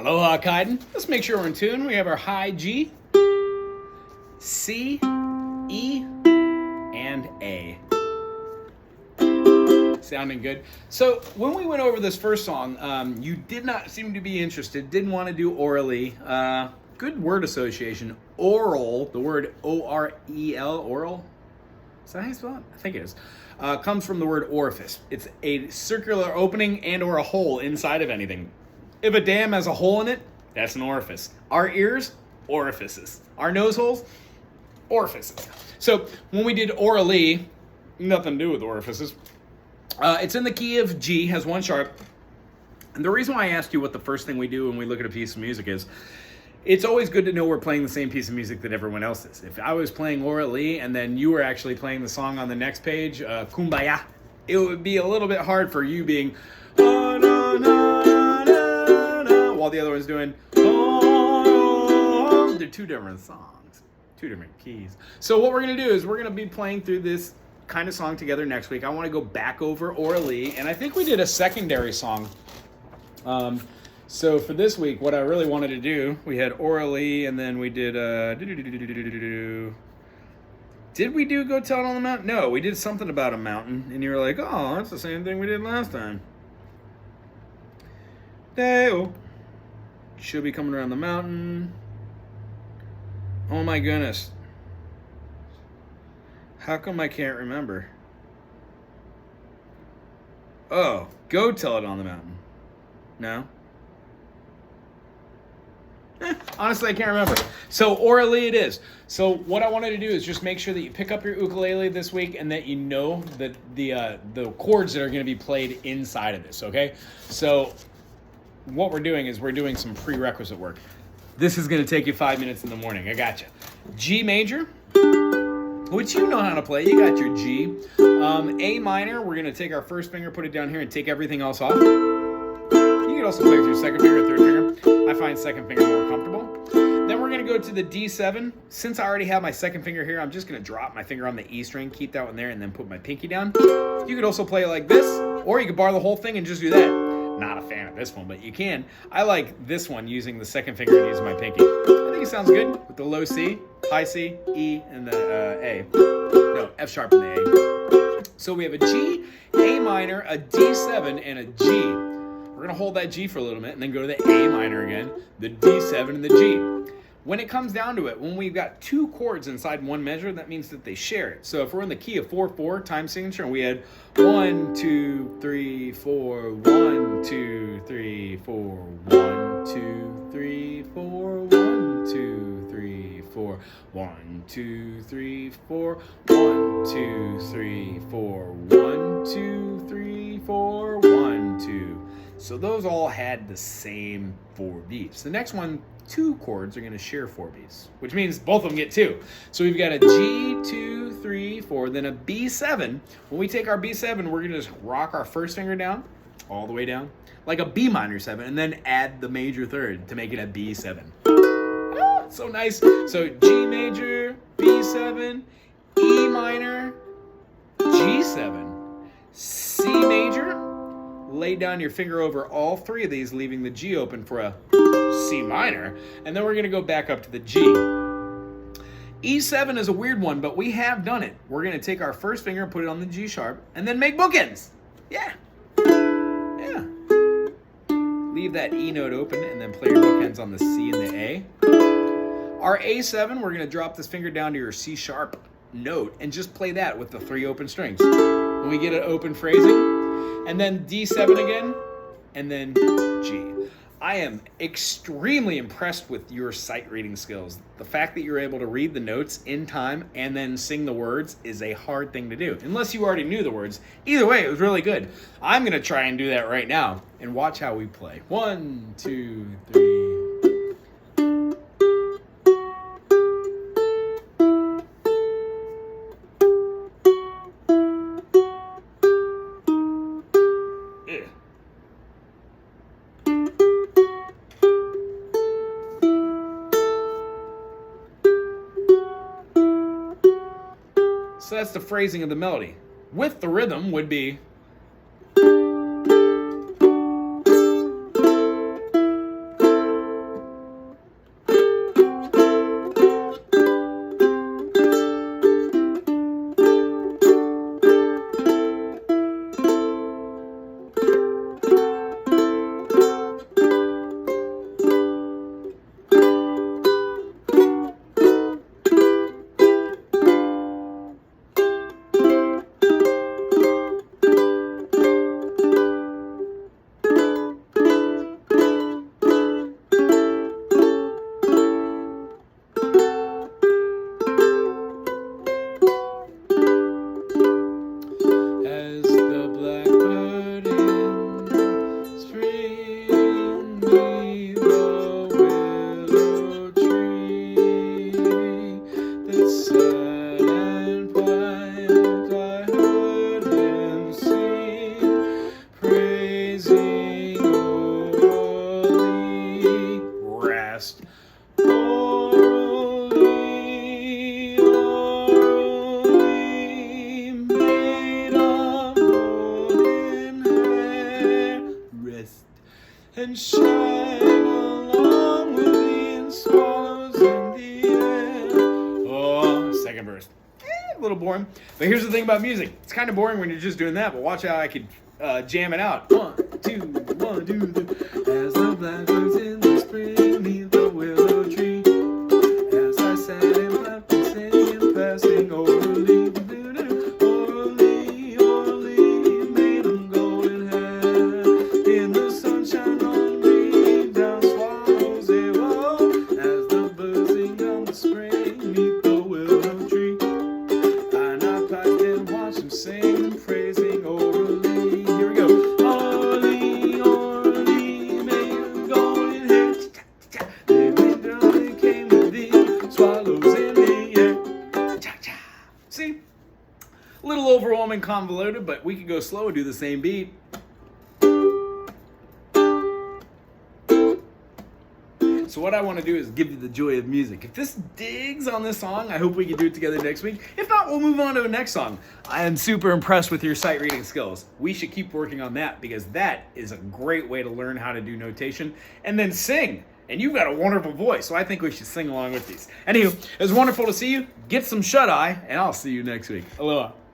Aloha, Kyden. Let's make sure we're in tune. We have our high G, C, E, and A. Sounding good. So when we went over this first song, you did not seem to be interested, didn't want to do orally. Good word association. Oral, the word O-R-E-L, oral. Is that how you spell it? I think it is. Comes from the word orifice. It's a circular opening and or a hole inside of anything. If a dam has a hole in it, that's an orifice. Our ears, orifices. Our nose holes, orifices. So when we did orally, nothing to do with orifices. It's in the key of G, has one sharp. And the reason why I asked you what the first thing we do when we look at a piece of music is, it's always good to know we're playing the same piece of music that everyone else is. If I was playing orally and then you were actually playing the song on the next page, Kumbaya, it would be a little bit hard for you being, oh, no, no, no, no, while the other one's doing, oh, they're two different songs, two different keys. So what we're going to do is we're going to be playing through this kind of song together next week. I want to go back over orally, and I think we did a secondary song. So for this week, what I really wanted to do, we had orally, and then we did, did we do Go Tell It on the Mountain? No, we did something about a mountain, and you were like, oh, that's the same thing we did last time. Dale should be coming around the mountain. Oh my goodness. How come I can't remember? Oh, Go Tell It on the Mountain. No? Honestly, I can't remember. So orally it is. So what I wanted to do is just make sure that you pick up your ukulele this week and that you know that the chords that are going to be played inside of this, okay? So what we're doing is we're doing some prerequisite work. This is going to take you 5 minutes in the morning. I got you. G major, which you know how to play. You got your G. A minor, we're going to take our first finger, put it down here, and take everything else off. You can also play with your second finger or third finger. I find second finger more comfortable. Then we're going to go to the D7. Since I already have my second finger here, I'm just going to drop my finger on the E string, keep that one there, and then put my pinky down. You could also play it like this, or you could bar the whole thing and just do that. Not a fan of this one, but you can. I like this one using the second finger and using my pinky. I think it sounds good with the low C, high C, E, and the A. No, F sharp and the A. So we have a G, A minor, a D7, and a G. We're going to hold that G for a little bit and then go to the A minor again, the D7 and the G. When it comes down to it, when we've got two chords inside one measure, that means that they share it. So if we're in the key of 4/4 time signature and we had 1, 2, 3, 4, 1, 2, 3, 4, 1, 2, 3, 4, 1, 2, 3, 4, 1, 2, 3, 4, 1, 2, 3, 4, 1, 2, 3, 4, 1, 2. So those all had the same 4 beats. The next one, 2 chords are going to share 4 beats, which means both of them get 2. So we've got a G, 2, 3, 4, then a B7. When we take our B7, we're going to just rock our first finger down, all the way down, like a B minor 7, and then add the major third to make it a B7. Ah, so nice. So G major, B7, E minor, G7, C major. Lay down your finger over all 3 of these, leaving the G open for a C minor. And then we're going to go back up to the G. E7 is a weird one, but we have done it. We're going to take our first finger and put it on the G sharp, and then make bookends. Yeah. Yeah. Leave that E note open, and then play your bookends on the C and the A. Our A7, we're going to drop this finger down to your C sharp note, and just play that with the 3 open strings. When we get an open phrasing, and then D7 again, and then G. I am extremely impressed with your sight reading skills. The fact that you're able to read the notes in time and then sing the words is a hard thing to do, unless you already knew the words. Either way, it was really good. I'm going to try and do that right now and watch how we play. 1, 2, 3. So that's the phrasing of the melody. With the rhythm would be along with the swallows in the air. Oh, second verse. A little boring. But here's the thing about music. It's kind of boring when you're just doing that, but watch how I could jam it out. 1, 2, 1, 2, 3. As the blackbirds in the spring neath the willow tree, as I sat and clapped and sang, passing orally, orally, orally, made them golden hair. In the sunshine on me, down swallows they roll, as the birds sing on the spring neath the willow tree. And I piped and watched them sing, praising orally. Here we go. Orally, orally, made them golden hair. They went down and came to thee, swallows in the air. Cha-cha. See? A little overwhelming, convoluted, but we could go slow and do the same beat. So what I want to do is give you the joy of music. If this digs on this song, I hope we can do it together next week. If not, we'll move on to the next song. I am super impressed with your sight reading skills. We should keep working on that because that is a great way to learn how to do notation and then sing. And you've got a wonderful voice, so I think we should sing along with these. Anywho, it was wonderful to see you. Get some shut-eye, and I'll see you next week. Aloha.